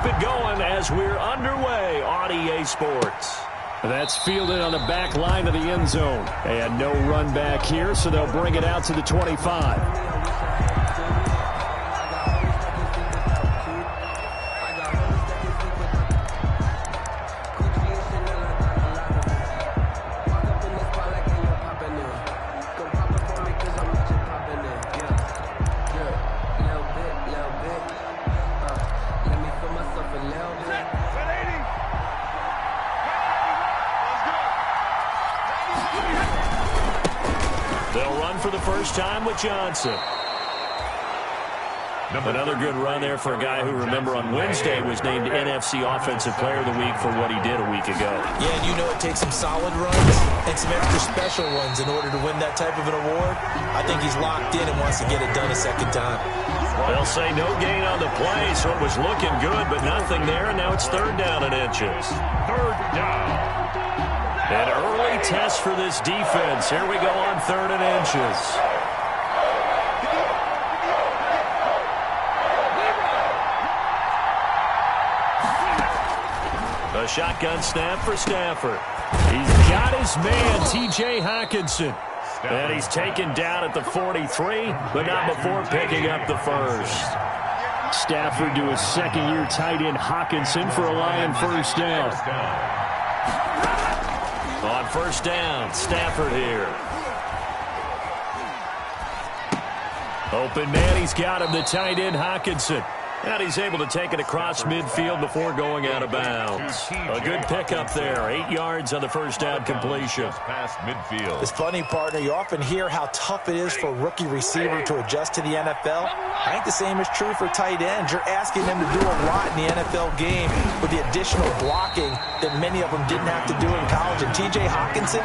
keep it going as we're underway on EA Sports. That's fielded on the back line of the end zone. And no run back here, so they'll bring it out to the 25. For the first time with Johnson. Another good run there for a guy who, remember, on Wednesday was named NFC Offensive Player of the Week for what he did a week ago. Yeah, and you know it takes some solid runs and some extra special ones in order to win that type of an award. I think he's locked in and wants to get it done a second time. They'll say no gain on the play, so it was looking good, but nothing there, and now it's third down and inches. Third down. An early test for this defense. Here we go on third and inches. A shotgun snap for Stafford. He's got his man, T.J. Hockenson. And he's taken down at the 43, but not before picking up the first. Stafford to his second-year tight end Hockenson for a Lion first down. On first down, Stafford here. Open man, he's got him, the tight end Hockenson. And he's able to take it across midfield before going out of bounds. A good pickup there. 8 yards on the first down completion. Past midfield. It's funny, partner. You often hear how tough it is for a rookie receiver to adjust to the NFL. I think the same is true for tight ends. You're asking them to do a lot in the NFL game with the additional blocking that many of them didn't have to do in college. And T.J. Hockenson,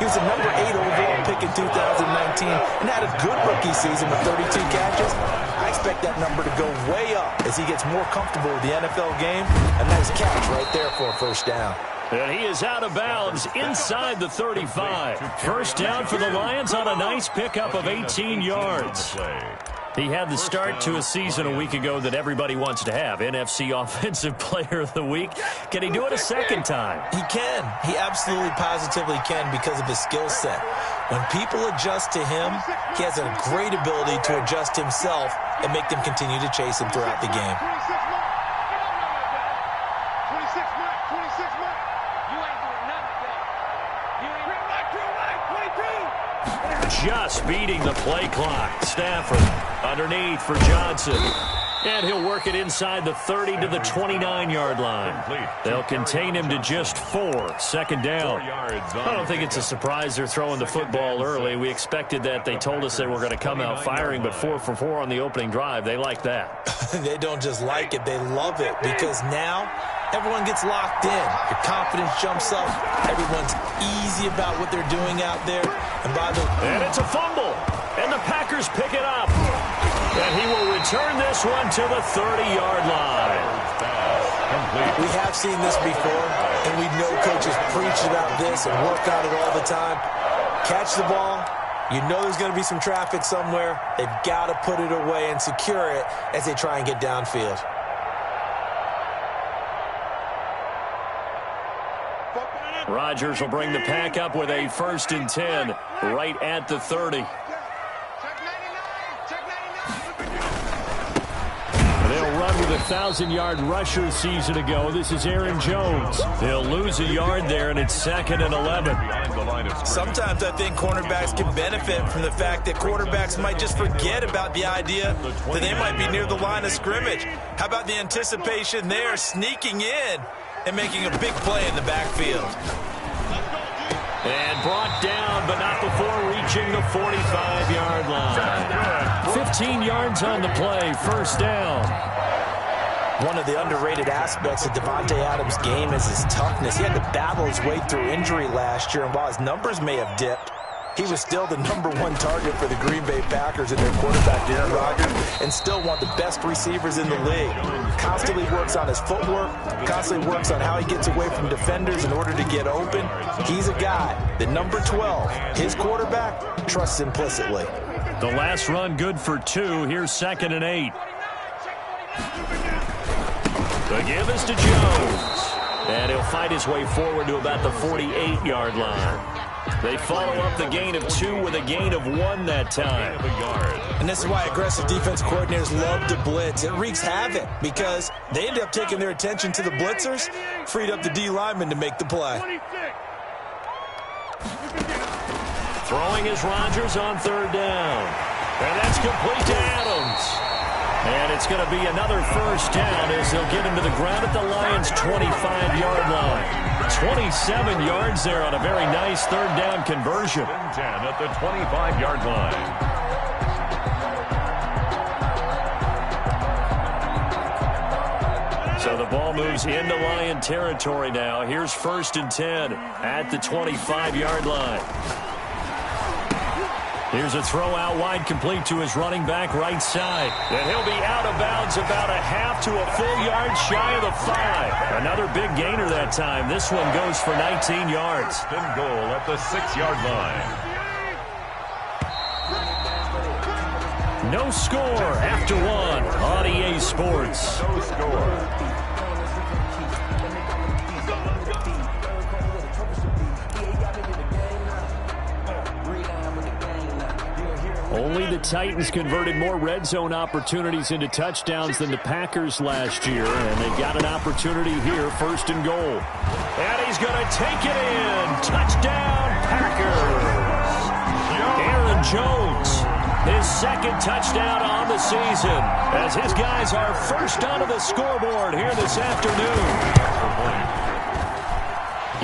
he was a number 8 overall pick in 2019 and had a good rookie season with 32 catches. I expect that number to go way up as he gets more comfortable with the NFL game. A nice catch right there for a first down. And he is out of bounds inside the 35. First down for the Lions on a nice pickup of 18 yards. He had the start to a season a week ago that everybody wants to have. NFC Offensive Player of the Week. Can he do it a second time? He can. He absolutely positively can because of his skill set. When people adjust to him, he has a great ability to adjust himself and make them continue to chase him throughout the game. Just beating the play clock. Stafford underneath for Johnson. And he'll work it inside the 30 to the 29-yard line. They'll contain him to just 4. Second down. I don't think it's a surprise they're throwing the football early. We expected that. They told us they were going to come out firing, but 4 for 4 on the opening drive. They like that. They don't just like it. They love it because now everyone gets locked in. Your confidence jumps up. Everyone's easy about what they're doing out there. And it's a fumble. And the Packers pick it up. And he will return this one to the 30-yard line. We have seen this before, and we know coaches preach about this and work on it all the time. Catch the ball. You know there's going to be some traffic somewhere. They've got to put it away and secure it as they try and get downfield. Rodgers will bring the pack up with a 1st and 10 right at the 30. They'll run with a 1,000-yard rusher a season ago. This is Aaron Jones. They'll lose a yard there, and it's 2nd and 11. Sometimes I think cornerbacks can benefit from the fact that quarterbacks might just forget about the idea that they might be near the line of scrimmage. How about the anticipation there, sneaking in and making a big play in the backfield? And brought down, but not before reaching the 45-yard line. 15 yards on the play, first down. One of the underrated aspects of Devontae Adams' game is his toughness. He had to battle his way through injury last year, and while his numbers may have dipped, he was still the #1 target for the Green Bay Packers and their quarterback, Aaron Rodgers, and still one of the best receivers in the league. Constantly works on his footwork, constantly works on how he gets away from defenders in order to get open. He's a guy that #12, his quarterback, trusts implicitly. The last run good for 2. Here's 2nd and 8. The give is to Jones. And he'll fight his way forward to about the 48-yard line. They follow up the gain of 2 with a gain of 1 that time. And this is why aggressive defense coordinators love to blitz. It wreaks havoc because they end up taking their attention to the blitzers, freed up the D lineman to make the play. Throwing is Rodgers on 3rd down. And that's complete to Adams. And it's going to be another first down as they'll get him to the ground at the Lions' 25-yard line. 27 yards there on a very nice 3rd down conversion. 10 at the 25-yard line. So the ball moves into Lion territory now. Here's 1st and 10 at the 25-yard line. Here's a throw out wide, complete to his running back right side. And he'll be out of bounds about a half to a full yard shy of the 5. Another big gainer that time. This one goes for 19 yards. Then goal at the 6-yard line. No score after 1 on EA Sports. No score. Only the Titans converted more red zone opportunities into touchdowns than the Packers last year, and they've got an opportunity here, 1st and goal. And he's going to take it in. Touchdown, Packers. Aaron Jones, his 2nd touchdown on the season, as his guys are first onto the scoreboard here this afternoon.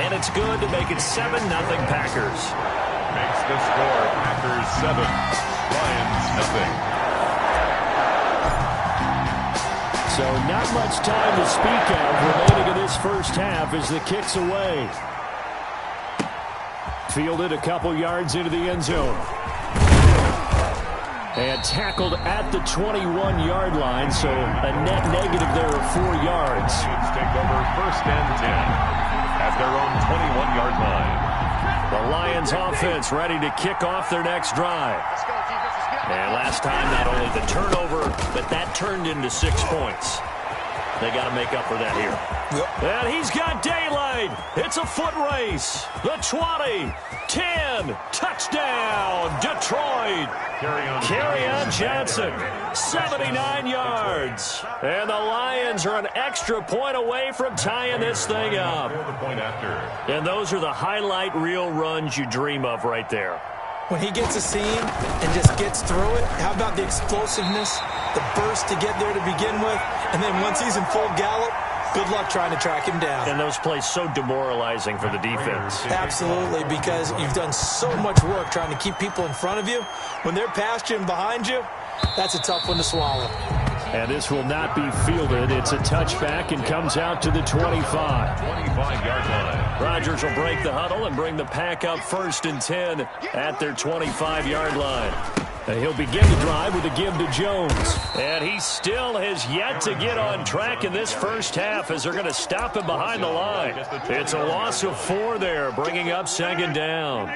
And it's good to make it 7-0 Packers. Makes the score Packers 7. Lions nothing. So not much time to speak of remaining in this first half as the kick's away. Fielded a couple yards into the end zone. And tackled at the 21-yard line, so a net negative there of 4 yards. Lions take over 1st and 10 at their own 21-yard line. The Lions offense ready to kick off their next drive. And last time, not only the turnover, but that turned into 6 points. They got to make up for that here. Yep. And he's got daylight. It's a foot race. The 20, 10, touchdown, Detroit. Kerryon Johnson, 79 yards. And the Lions are an extra point away from tying this thing up. And those are the highlight reel runs you dream of right there. When he gets a seam and just gets through it, how about the explosiveness, the burst to get there to begin with, and then once he's in full gallop, good luck trying to track him down. And those plays so demoralizing for the defense. Absolutely, because you've done so much work trying to keep people in front of you. When they're past you and behind you, that's a tough one to swallow. And this will not be fielded. It's a touchback and comes out to the 25. 25-yard line. Rodgers will break the huddle and bring the pack up 1st and 10 at their 25-yard line. He'll begin the drive with a give to Jones. And he still has yet to get on track in this first half as they're going to stop him behind the line. It's a loss of 4 there, bringing up 2nd down.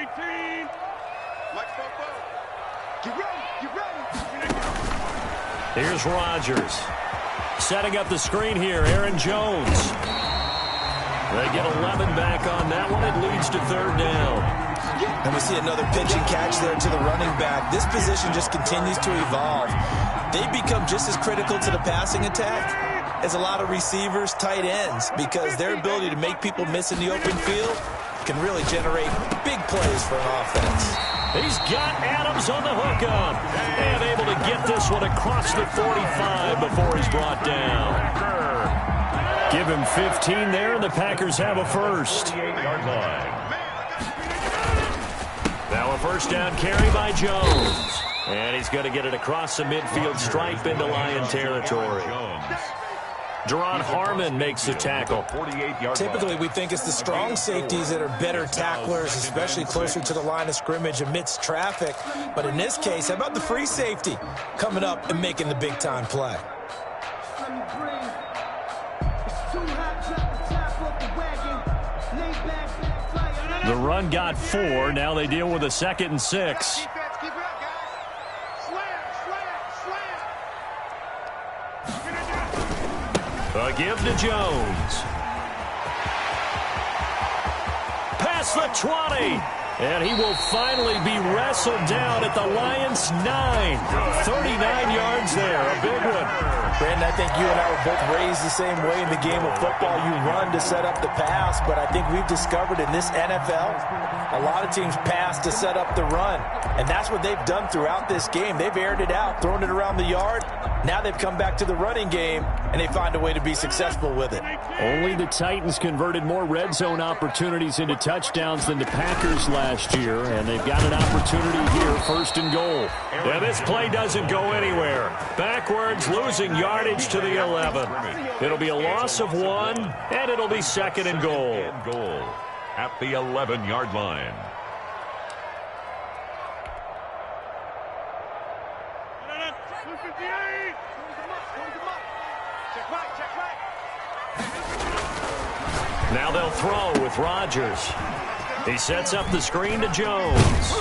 Here's Rodgers. Setting up the screen here, Aaron Jones. They get 11 back on that one. It leads to 3rd down. And we see another pitch and catch there to the running back. This position just continues to evolve. They become just as critical to the passing attack as a lot of receivers, tight ends, because their ability to make people miss in the open field can really generate big plays for an offense. He's got Adams on the hookup and able to get this one across the 45 before he's brought down. Give him 15 there, and the Packers have a first. Now a first down carry by Jones. And he's going to get it across the midfield stripe into Lion territory. Jerron Harmon makes the tackle. Typically, we think it's the strong safeties that are better tacklers, especially closer to the line of scrimmage amidst traffic. But in this case, how about the free safety coming up and making the big-time play? The run got 4. Now they deal with a 2nd and 6. A give to Jones. Past the 20. And he will finally be wrestled down at the Lions' 9. 39 yards there, a big one. Brandon, I think you and I were both raised the same way in the game of football. You run to set up the pass, but I think we've discovered in this NFL, a lot of teams pass to set up the run. And that's what they've done throughout this game. They've aired it out, thrown it around the yard. Now they've come back to the running game, and they find a way to be successful with it. Only the Titans converted more red zone opportunities into touchdowns than the Packers last year, and they've got an opportunity here, first and goal. Yeah, this play doesn't go anywhere. Backwards, losing yardage to the 11. It'll be a loss of 1, and it'll be second and goal. At the 11-yard line. Now they'll throw with Rodgers. He sets up the screen to Jones.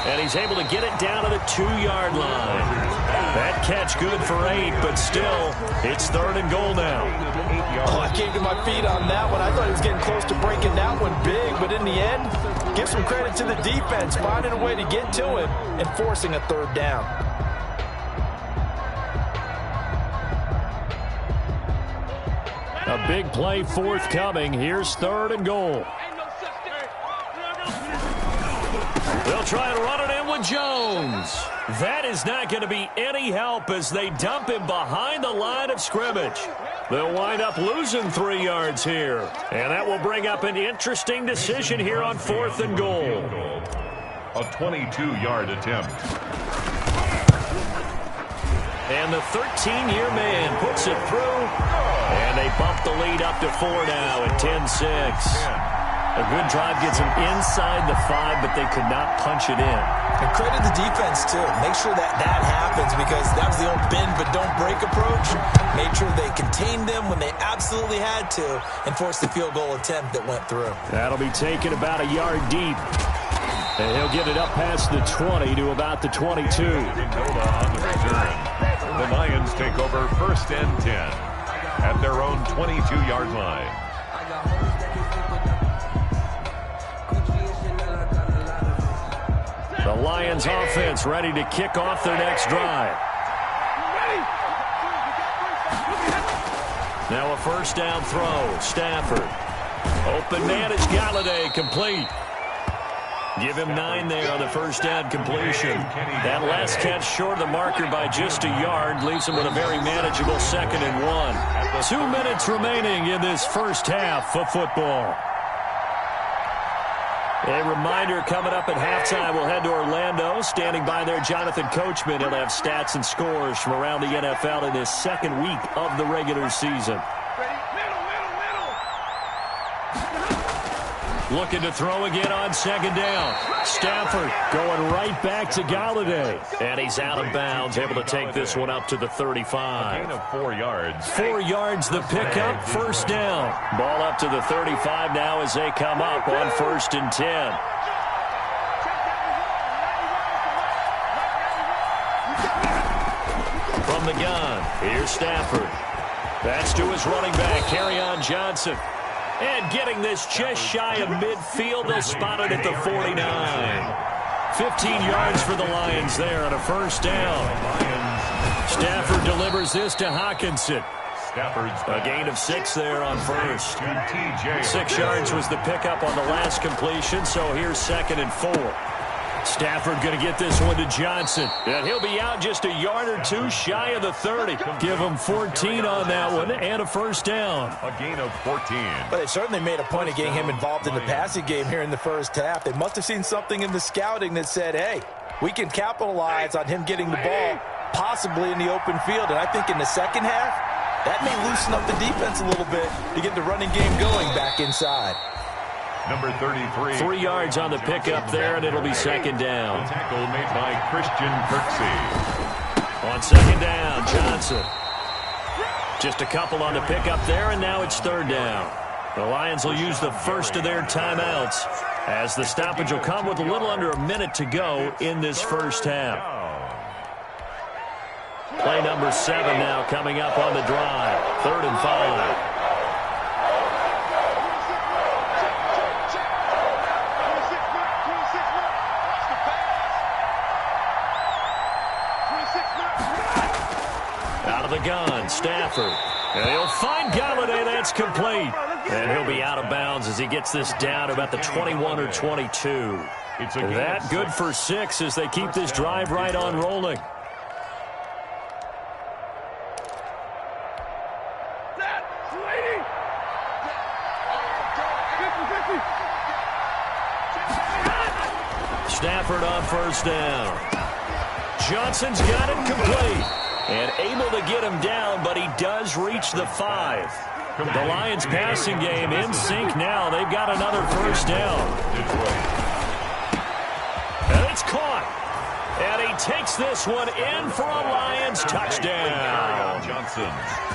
And he's able to get it down to the 2-yard line. That catch good for 8, but still, it's third and goal now. Oh, I came to my feet on that one. I thought he was getting close to breaking that one big, but in the end, give some credit to the defense, finding a way to get to him and forcing a third down. A big play forthcoming. Here's third and goal. They'll try and run it in with Jones. That is not going to be any help as they dump him behind the line of scrimmage. They'll wind up losing 3 yards here. And that will bring up an interesting decision here on fourth and goal. A 22-yard attempt. And the 13-year man puts it through. And they bump the lead up to 4 now at 10-6. A good drive gets them inside the 5, but they could not punch it in. And credit the defense, too. Make sure that happens, because that was the old bend but don't break approach. Made sure they contained them when they absolutely had to and forced the field goal attempt that went through. That'll be taken about a yard deep. And he'll get it up past the 20 to about the 22. On the return. The Lions take over first and 10 at their own 22-yard line. The Lions offense ready to kick off their next drive. Now a first down throw. Stafford. Open man is Galladay, complete. Give him 9 there on the first down completion. That last catch short of the marker by just a yard leaves him with a very manageable 2nd and 1. 2 minutes remaining in this first half of football. A reminder, coming up at halftime, we'll head to Orlando. Standing by there, Jonathan Coachman. He'll have stats and scores from around the NFL in his second week of the regular season. Looking to throw again on second down. Stafford going right back to Galladay. And he's out of bounds, able to take this one up to the 35. A gain of 4 yards. 4 yards the pickup, first down. Ball up to the 35 now as they come up on 1st and 10. From the gun, here's Stafford. That's to his running back, Kerryon Johnson. And getting this just shy of midfield, they'll spot it at the 49. 15 yards for the Lions there on a first down. Stafford delivers this to Hockenson. A gain of 6 there on first. 6 yards was the pickup on the last completion, so here's 2nd and 4. Stafford going to get this one to Johnson. And he'll be out just a yard or 2 shy of the 30. Give him 14 on that one and a first down. A gain of 14. But they certainly made a point of getting him involved in the passing game here in the first half. They must have seen something in the scouting that said, hey, we can capitalize on him getting the ball possibly in the open field. And I think in the second half, that may loosen up the defense a little bit to get the running game going back inside. Number 33. 3 yards on the pickup there, and it'll be second down. Tackle made by Christian Kirksey. On second down, Johnson. Just a couple on the pickup there, and now it's third down. The Lions will use the first of their timeouts as the stoppage will come with a little under a minute to go in this first half. Play number 7 now coming up on the drive. 3rd and 5. Out of the gun, Stafford. And he'll find Galladay. That's complete. And he'll be out of bounds as he gets this down about the 21 or 22. That good for 6 as they keep this drive right on rolling. Stafford on 1st down. Johnson's got it complete. And able to get him down, but he does reach the 5. The Lions passing game in sync now. They've got another 1st down. And it's caught. And he takes this one in for a Lions touchdown.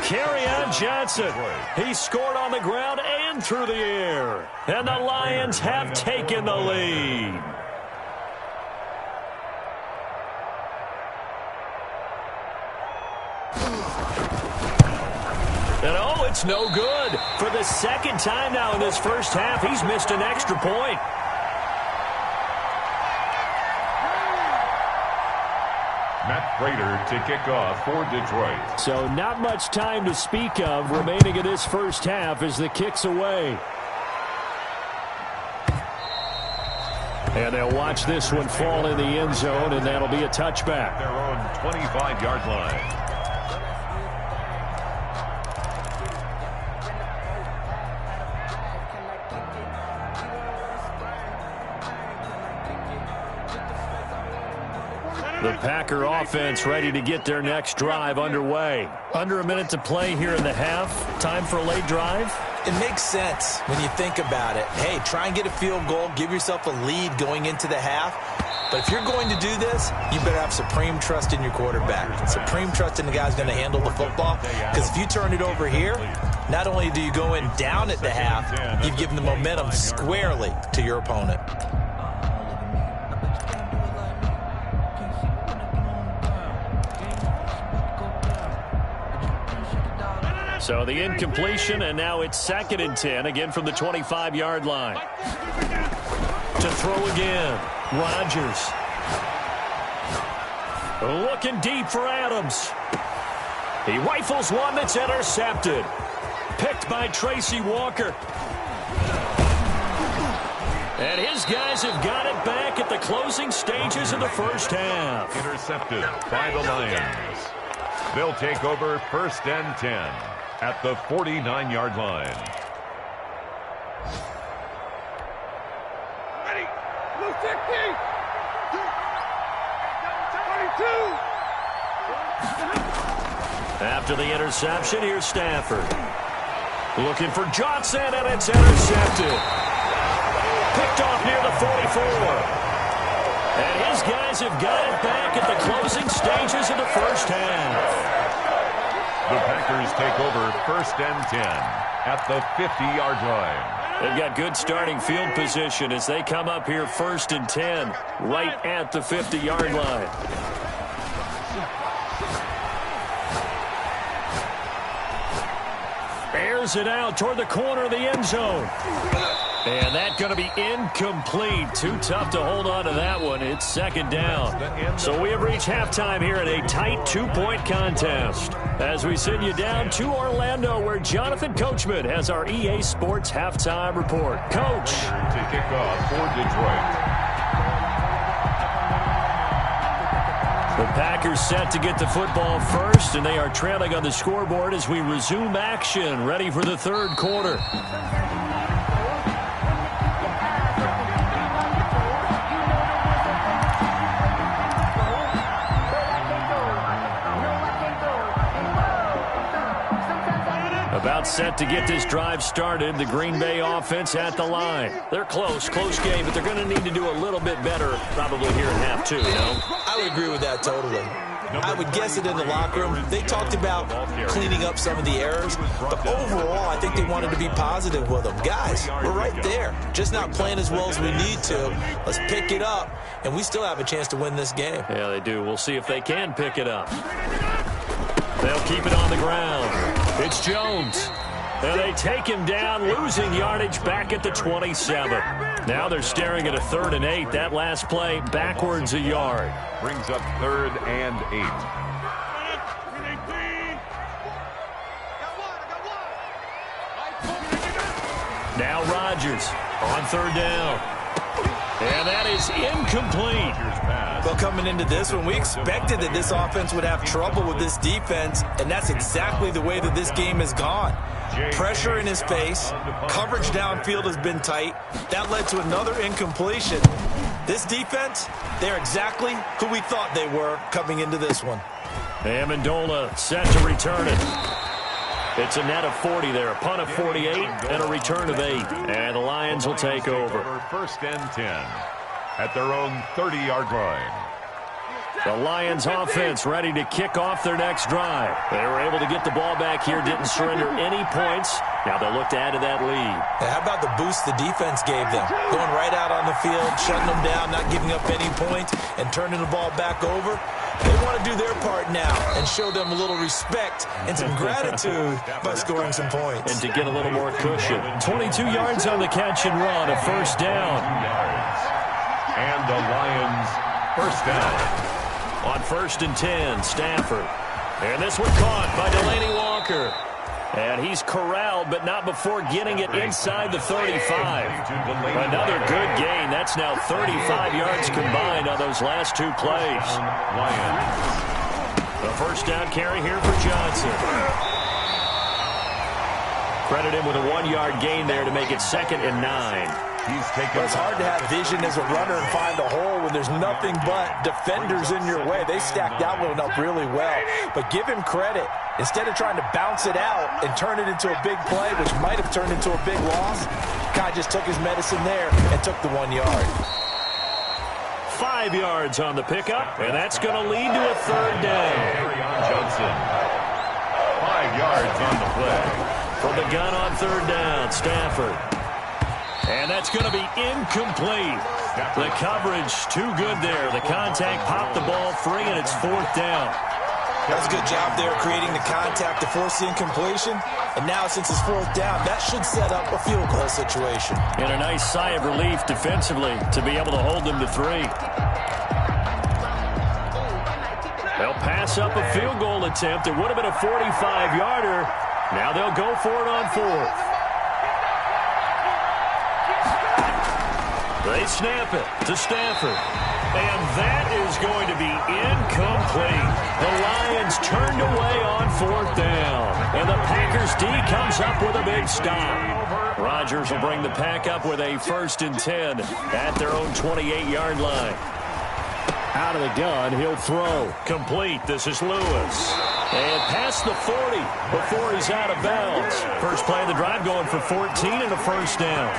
Kerryon Johnson. He scored on the ground and through the air. And the Lions have taken the lead. And oh, it's no good. For the 2nd time now in this first half, he's missed an extra point. Matt Prater to kick off for Detroit. So not much time to speak of remaining in this first half as the kick's away. And they'll watch this one fall in the end zone, and that'll be a touchback. Their own 25-yard line. The Packer offense ready to get their next drive underway. Under a minute to play here in the half. Time for a late drive. It makes sense when you think about it. Hey, try and get a field goal. Give yourself a lead going into the half. But if you're going to do this, you better have supreme trust in your quarterback. Supreme trust in the guy's going to handle the football. Because if you turn it over here, not only do you go in down at the half, you've given the momentum squarely to your opponent. So the incompletion, and now it's 2nd and 10, again from the 25-yard line. To throw again, Rodgers. Looking deep for Adams. He rifles one that's intercepted. Picked by Tracy Walker. And his guys have got it back at the closing stages of the first half. Intercepted by the Lions. They'll take over 1st and 10. At the 49-yard line. Ready. Blue 60. 22. After the interception, here's Stafford. Looking for Johnson, and it's intercepted. Picked off near the 44. And his guys have got it back at the closing stages of the first half. The Packers take over 1st and 10 at the 50-yard line. They've got good starting field position as they come up here 1st and 10 right at the 50-yard line. Airs it out toward the corner of the end zone. And that's going to be incomplete. Too tough to hold on to that one. It's 2nd down. So we have reached halftime here in a tight 2-point contest. As we send you down to Orlando, where Jonathan Coachman has our EA Sports halftime report. Coach. To kick off for Detroit. The Packers set to get the football first, and they are trailing on the scoreboard as we resume action, ready for the 3rd quarter. About set to get this drive started. The Green Bay offense at the line. They're close game, but they're going to need to do a little bit better probably here in half 2, you know? I would agree with that totally. I would guess it in the locker room. They talked about cleaning up some of the errors, but overall, I think they wanted to be positive with them. Guys, we're right there. Just not playing as well as we need to. Let's pick it up, and we still have a chance to win this game. Yeah, they do. We'll see if they can pick it up. They'll keep it on the ground. It's Jones. And they take him down, losing yardage back at the 27. Now they're staring at a 3rd and 8. That last play backwards a yard. Brings up 3rd and 8. Now Rodgers on 3rd down. And that is incomplete. Well, coming into this one, we expected that this offense would have trouble with this defense, and that's exactly the way that this game has gone. Pressure in his face. Coverage downfield has been tight. That led to another incompletion. This defense, they're exactly who we thought they were coming into this one. Amendola set to return it. It's a net of 40 there, a punt of 48, and a return of 8. And the Lions will take over. 1st and 10 at their own 30-yard line. The Lions offense ready to kick off their next drive. They were able to get the ball back here, didn't surrender any points. Now they'll look to add to that lead. How about the boost the defense gave them? Going right out on the field, shutting them down, not giving up any points, and turning the ball back over. They want to do their part now and show them a little respect and some gratitude by scoring some points. And to get a little more cushion. 22 yards on the catch and run, a 1st down. And the Lions 1st down. On 1st and 10, Stafford. And this one caught by Delaney Walker. And he's corralled, but not before getting it inside the 35. Another good gain. That's now 35 yards combined on those last 2 plays. A 1st down carry here for Johnson. Credit him with a 1-yard gain there to make it 2nd and 9. It's hard to have vision as a runner and find a hole when there's nothing but defenders in your way. They stacked that one up really well. But give him credit. Instead of trying to bounce it out and turn it into a big play, which might have turned into a big loss, Kai just took his medicine there and took the 1 yard. 5 yards on the pickup, and that's going to lead to a 3rd down. Johnson. 5 yards on the play. From the gun on 3rd down, Stafford. And that's going to be incomplete. The coverage too good there. The contact popped the ball free, and it's 4th down. That's a good job there creating the contact to force the incompletion. And now since it's 4th down, that should set up a field goal situation. And a nice sigh of relief defensively to be able to hold them to 3. They'll pass up a field goal attempt. It would have been a 45-yarder. Now they'll go for it on 4th. They snap it to Stafford. And that is going to be incomplete. The Lions turned away on 4th down. And the Packers D comes up with a big stop. Rodgers will bring the pack up with a 1st and 10 at their own 28-yard line. Out of the gun, he'll throw. Complete. This is Lewis. And past the 40 before he's out of bounds. First play of the drive going for 14 and a 1st down.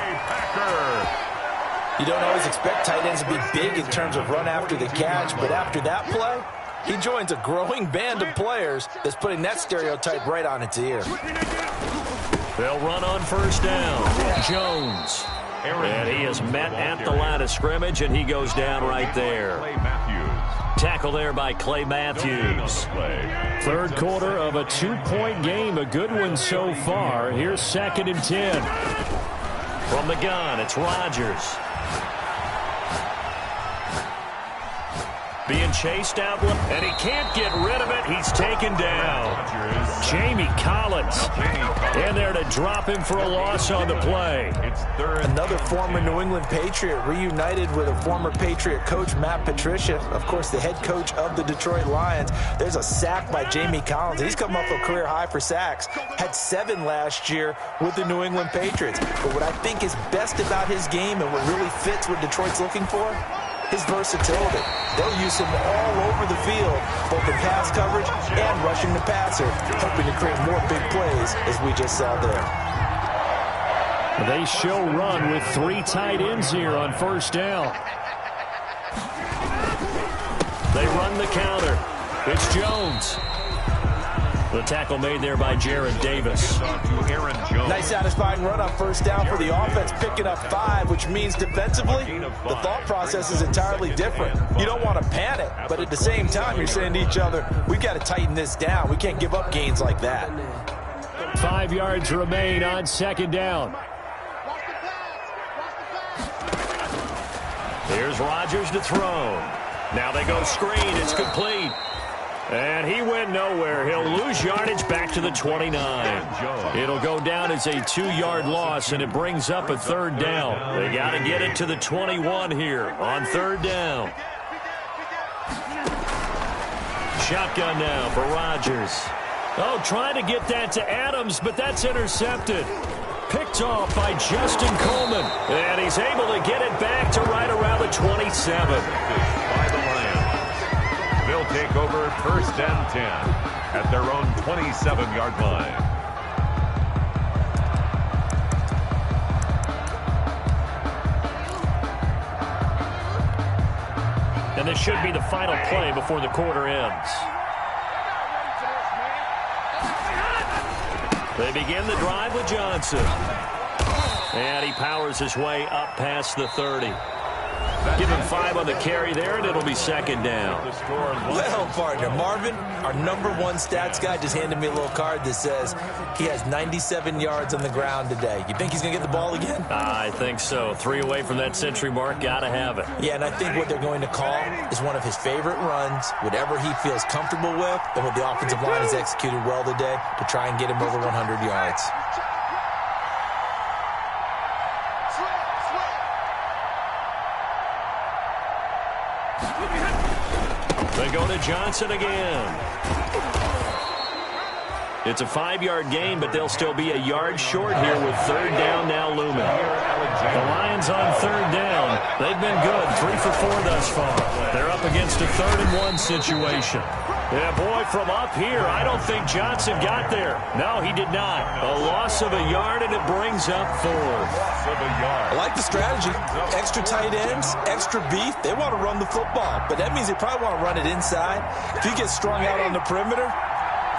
You don't always expect tight ends to be big in terms of run after the catch, but after that play, he joins a growing band of players that's putting that stereotype right on its ear. They'll run on 1st down. Jones. And he is met at the line of scrimmage, and he goes down right there. Tackle there by Clay Matthews. 3rd quarter of a 2-point game. A good one so far. Here's 2nd and 10. From the gun, it's Rodgers. Being chased out, and he can't get rid of it. He's taken down. Jamie Collins in there to drop him for a loss on the play. Another former New England Patriot reunited with a former Patriot coach, Matt Patricia, of course, the head coach of the Detroit Lions. There's a sack by Jamie Collins. He's come up with a career high for sacks. Had 7 last year with the New England Patriots. But what I think is best about his game and what really fits what Detroit's looking for, his versatility. They'll use him all over the field, both in pass coverage and rushing the passer, hoping to create more big plays, as we just saw there. They show run with 3 tight ends here on 1st down. They run the counter. It's Jones. The tackle made there by Jared Davis. Nice satisfying run on first down for the offense, picking up 5, which means defensively, the thought process is entirely different. You don't want to panic, but at the same time, you're saying to each other, we've got to tighten this down. We can't give up gains like that. 5 yards remain on second down. Here's Rodgers to throw. Now they go screen. It's complete. And he went nowhere. He'll lose yardage back to the 29. It'll go down as a 2-yard loss, and it brings up a third down. They got to get it to the 21 here on third down. Shotgun now for Rodgers. Oh, trying to get that to Adams, but that's intercepted. Picked off by Justin Coleman. And he's able to get it back to right around the 27. By the Lions. They'll take over first and 10 at their own 27-yard line. And this should be the final play before the quarter ends. They begin the drive with Johnson. And he powers his way up past the 30. Give him 5 on the carry there, and it'll be second down. Well, partner, Marvin, our number 1 stats guy, just handed me a little card that says he has 97 yards on the ground today. You think he's going to get the ball again? I think so. 3 away from that century mark. Got to have it. Yeah, and I think what they're going to call is one of his favorite runs, whatever he feels comfortable with, and what the offensive line has executed well today to try and get him over 100 yards. They go to Johnson again. It's a 5-yard gain, but they'll still be a yard short here with third down now looming. The Lions on third down. They've been good, 3 for 4 thus far. They're up against a 3rd and 1 situation. Yeah, boy, from up here, I don't think Johnson got there. No, he did not. A loss of a yard, and it brings up 4. I like the strategy. Extra tight ends, extra beef. They want to run the football, but that means they probably want to run it inside. If you get strung out on the perimeter,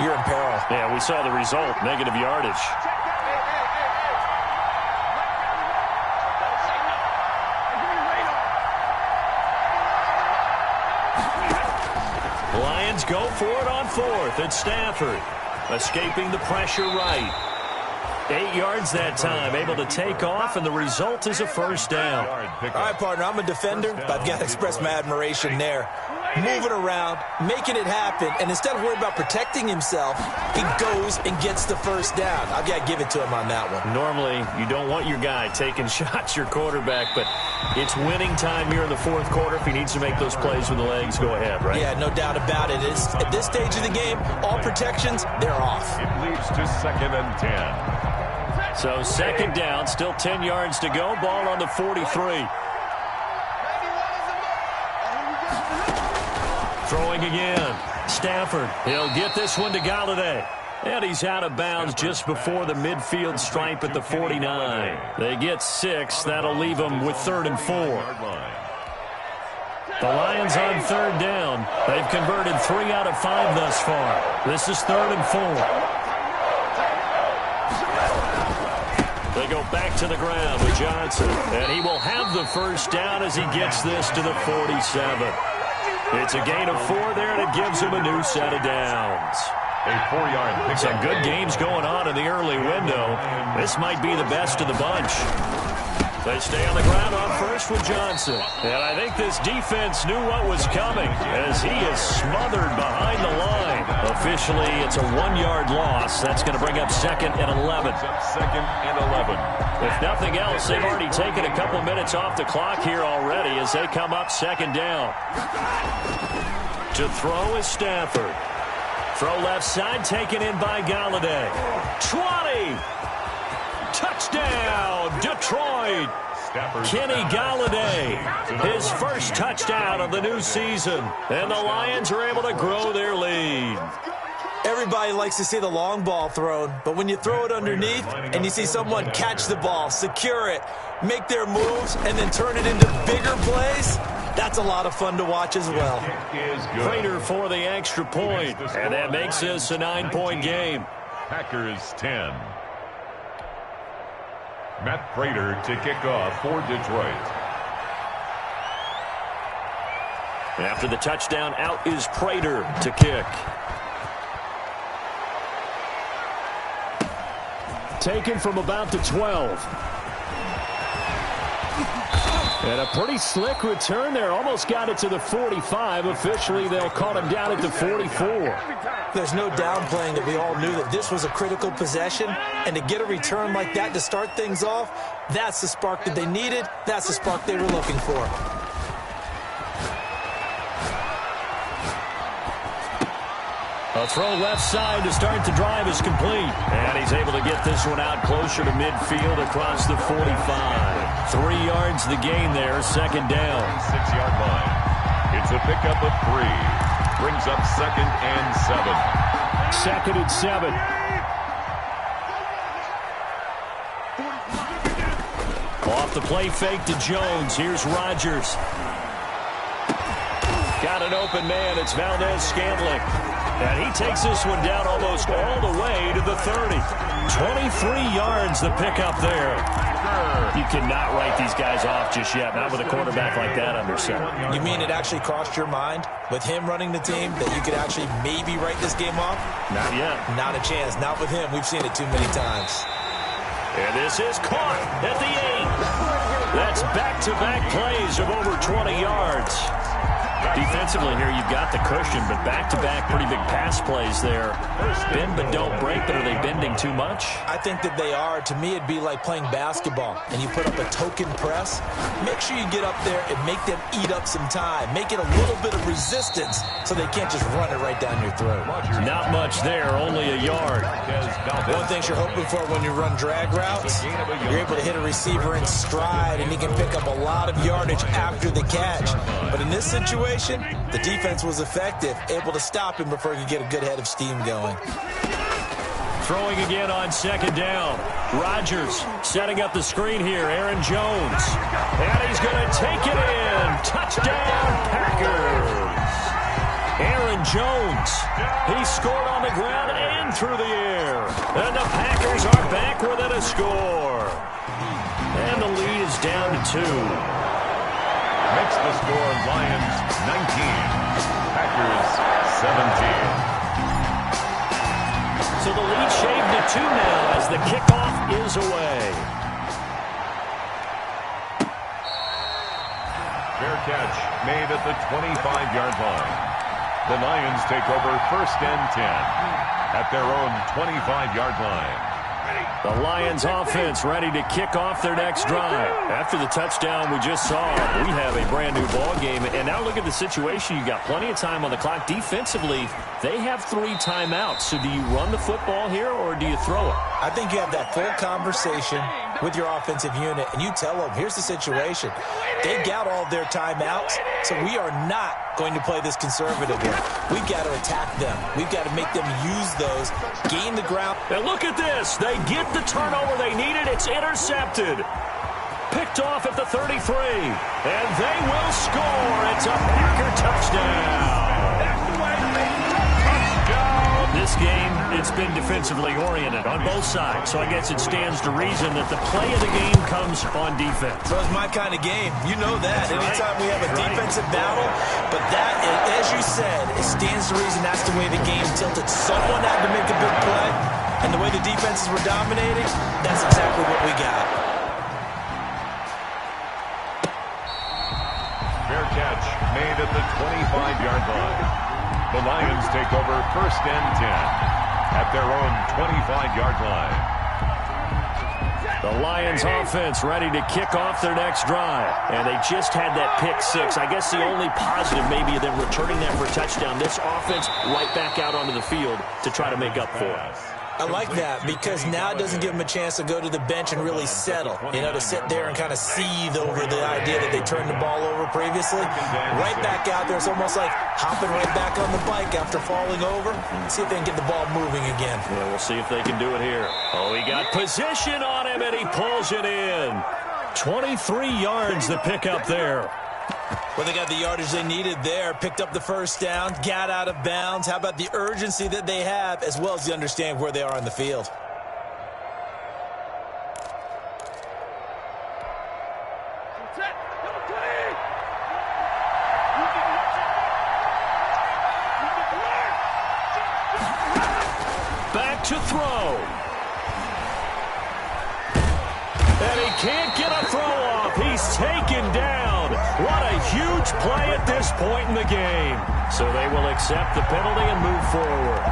you're in peril. Yeah, we saw the result, negative yardage. Lions go for it on 4th. It's Stafford escaping the pressure right. 8 yards that time, able to take off, and the result is a first down. All right, partner, I'm a defender, but I've got to express my admiration there. Moving around, making it happen, and instead of worrying about protecting himself, he goes and gets the first down. I've got to give it to him on that one. Normally, you don't want your guy taking shots, your quarterback, but it's winning time here in the 4th quarter. If he needs to make those plays with the legs, go ahead, right? Yeah, no doubt about it. At this stage of the game, all protections, they're off. It leads to 2nd and 10. So second down, still 10 yards to go. Ball on the 43. Throwing again. Stafford. He'll get this one to Galladay. And he's out of bounds just before the midfield stripe at the 49. They get 6. That'll leave them with 3rd and 4. The Lions on third down. They've converted 3 out of 5 thus far. This is 3rd and 4. They go back to the ground with Johnson. And he will have the first down as he gets this to the 47. It's a gain of 4 there, and it gives him a new set of downs. A 4-yard pickup. Some good games going on in the early window. This might be the best of the bunch. They stay on the ground on first with Johnson. And I think this defense knew what was coming as he is smothered behind the line. Officially, it's a 1-yard loss. That's going to bring up 2nd and 11. Second and 11. If nothing else, they've already taken a couple minutes off the clock here already as they come up 2nd down. To throw is Stafford. Throw left side, taken in by Galladay. 20! Touchdown, Detroit! Kenny Galladay, his first touchdown of the new season. And the Lions are able to grow their lead. Everybody likes to see the long ball thrown, but when you throw it underneath and you see someone catch the ball, secure it, make their moves, and then turn it into bigger plays, That's a lot of fun to watch as well. Prater for the extra point, and that makes this a 9-point game. Packers 10. Matt Prater to kick off for Detroit. After the touchdown, out is Prater to kick. Taken from about the 12. And a pretty slick return there. Almost got it to the 45. Officially, they'll call him down at the 44. There's no downplaying that we all knew that this was a critical possession. And to get a return like that to start things off, that's the spark that they needed. That's the spark they were looking for. A throw left side to start the drive is complete. And he's able to get this one out closer to midfield across the 45. 3 yards the gain there, second down. 6-yard line. It's a pickup of 3. Brings up 2nd and 7. 2nd and 7. Off the play fake to Jones. Here's Rodgers. Got an open man. It's Valdez-Scantling. And he takes this one down almost all the way to the 30. 23 yards the pickup there. You cannot write these guys off just yet, not with a quarterback like that under center. You mean it actually crossed your mind with him running the team that you could actually maybe write this game off? Not yet. Not a chance. Not with him. We've seen it too many times. And this is caught at the 8. That's back-to-back plays of over 20 yards. Defensively here, you've got the cushion, but back-to-back pretty big pass plays there. Bend but don't break, but are they bending too much? I think that they are. To me, it'd be like playing basketball, and you put up a token press. Make sure you get up there and make them eat up some time. Make it a little bit of resistance so they can't just run it right down your throat. Not much there, only a yard. One thing you're hoping for when you run drag routes, you're able to hit a receiver in stride, and he can pick up a lot of yardage after the catch. But in this situation, the defense was effective, able to stop him before he could get a good head of steam going. Throwing again on second down. Rodgers setting up the screen here. Aaron Jones. And he's going to take it in. Touchdown, Packers. Aaron Jones. He scored on the ground and through the air. And the Packers are back within a score. And the lead is down to 2. Makes the score Lions 19, Packers 17. So the lead shaved to 2 now as the kickoff is away. Fair catch made at the 25-yard line. The Lions take over 1st and 10 at their own 25-yard line. The Lions offense ready to kick off their next drive. After the touchdown we just saw, we have a brand new ball game. And now look at the situation. You got plenty of time on the clock. Defensively, they have 3 timeouts. So do you run the football here or do you throw it? I think you have that full conversation with your offensive unit, and you tell them, here's the situation. They got all their timeouts, so we are not going to play this conservatively. We've got to attack them. We've got to make them use those, gain the ground. And look at this. They get the turnover they needed. It's intercepted. Picked off at the 33. And they will score. It's a Packer touchdown. This game, it's been defensively oriented on both sides. So I guess it stands to reason that the play of the game comes on defense. So it's my kind of game. You know that. Anytime we have a defensive battle. But that, as you said, it stands to reason that's the way the game tilted. Someone had to make a big play. And the way the defenses were dominating, that's exactly what we got. Fair catch made at the 25-yard line. The Lions take over 1st and 10 at their own 25-yard line. The Lions offense ready to kick off their next drive. And they just had that pick 6. I guess the only positive maybe of them returning that for a touchdown. This offense right back out onto the field to try to make up for it. I like that because now it doesn't give them a chance to go to the bench and really settle, you know, to sit there and kind of seethe over the idea that they turned the ball over previously. Right back out there, it's almost like hopping right back on the bike after falling over. See if they can get the ball moving again. Yeah, we'll see if they can do it here. Oh, he got position on him, and he pulls it in. 23 yards the pickup there. Well, they got the yardage they needed there, picked up the first down, got out of bounds. How about the urgency that they have, as well as the understanding where they are on the field? Back to throw. And he can't get a throw off. He's taken down. What a huge play at this point in the game. So they will accept the penalty and move forward.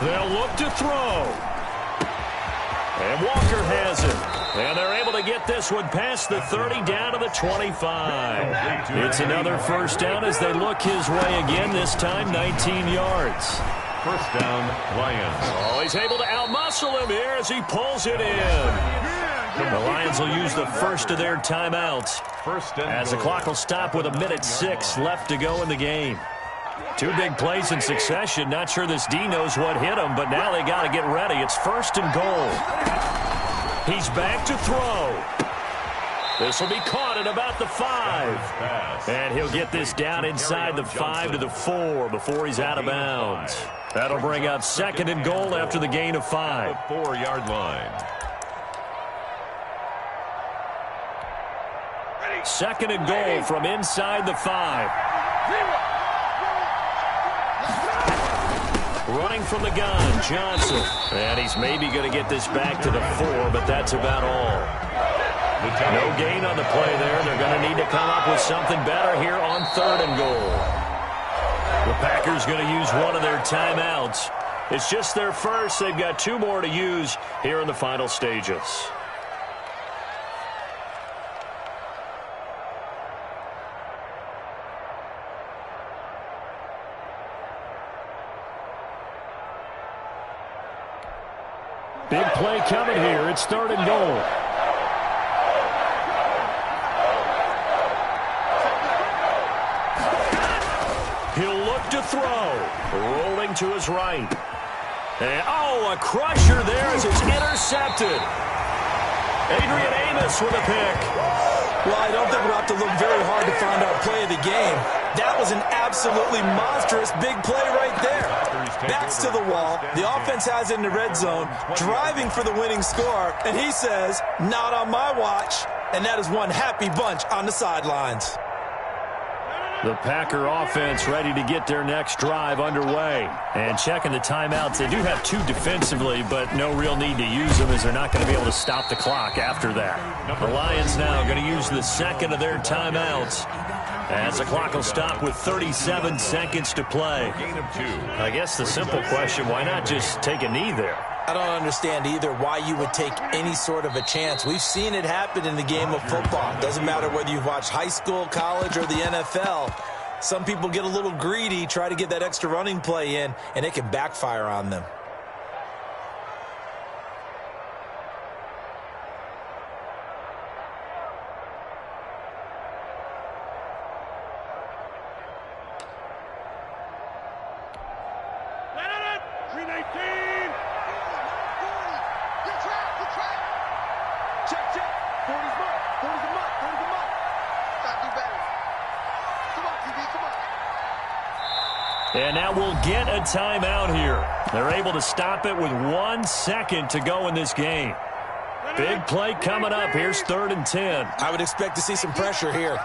They'll look to throw. And Walker has it. And they're able to get this one past the 30 down to the 25. It's another first down as they look his way again, this time 19 yards. First down, Lions. Oh, he's able to outmuscle him here as he pulls it in. The Lions will use the first of their timeouts as the clock will stop with 1:06 left to go in the game. Two big plays in succession. Not sure this D knows what hit him, but now they got to get ready. It's first and goal. He's back to throw. This will be caught at about the 5. And he'll get this down inside the 5 to the 4 before he's out of bounds. That'll bring up second and goal after the gain of 5. The 4-yard line. Second and goal from inside the 5. Running from the gun, Johnson. And he's maybe going to get this back to the 4, but that's about all. No gain on the play there. They're going to need to come up with something better here on third and goal. The Packers going to use one of their timeouts. It's just their first. They've got 2 more to use here in the final stages. Big play coming here. It's third and goal. He'll look to throw. Rolling to his right. And, oh, a crusher there as it's intercepted. Adrian Amos with a pick. Well, I don't think we'll have to look very hard to find our play of the game. That was an absolutely monstrous big play right there. Backs to the wall. The offense has it in the red zone, driving for the winning score. And he says, not on my watch. And that is one happy bunch on the sidelines. The Packer offense ready to get their next drive underway. And checking the timeouts, they do have 2 defensively, but no real need to use them as they're not going to be able to stop the clock after that. The Lions now going to use the second of their timeouts as the clock will stop with 37 seconds to play. I guess the simple question, why not just take a knee there? I don't understand either why you would take any sort of a chance. We've seen it happen in the game of football. Doesn't matter whether you've watched high school, college, or the NFL. Some people get a little greedy, try to get that extra running play in, and it can backfire on them. And now we'll get a timeout here. They're able to stop it with 1 second to go in this game. Big play coming up. Here's 3rd and 10. I would expect to see some pressure here.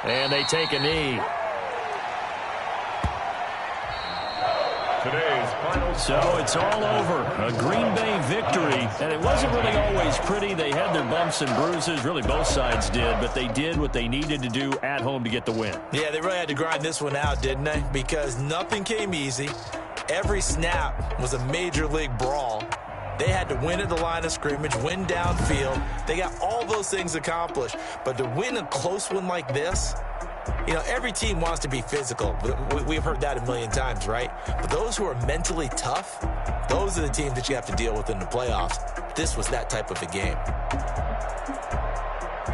And they take a knee. So it's all over. A Green Bay victory. And it wasn't really always pretty. They had their bumps and bruises. Really, both sides did. But they did what they needed to do at home to get the win. Yeah, they really had to grind this one out, didn't they? Because nothing came easy. Every snap was a major league brawl. They had to win at the line of scrimmage, win downfield. They got all those things accomplished. But to win a close one like this, You know, every team wants to be physical. We've heard that a million times, right? But those who are mentally tough, those are the teams that you have to deal with in the playoffs. This was that type of a game.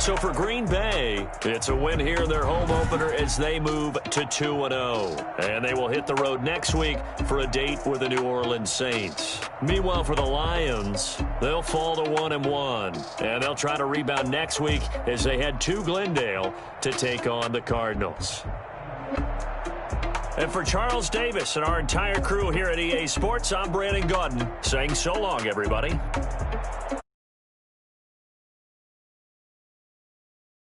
So for Green Bay, it's a win here in their home opener as they move to 2-0. And they will hit the road next week for a date with the New Orleans Saints. Meanwhile, for the Lions, they'll fall to 1-1. And they'll try to rebound next week as they head to Glendale to take on the Cardinals. And for Charles Davis and our entire crew here at EA Sports, I'm Brandon Gaudin saying so long, everybody.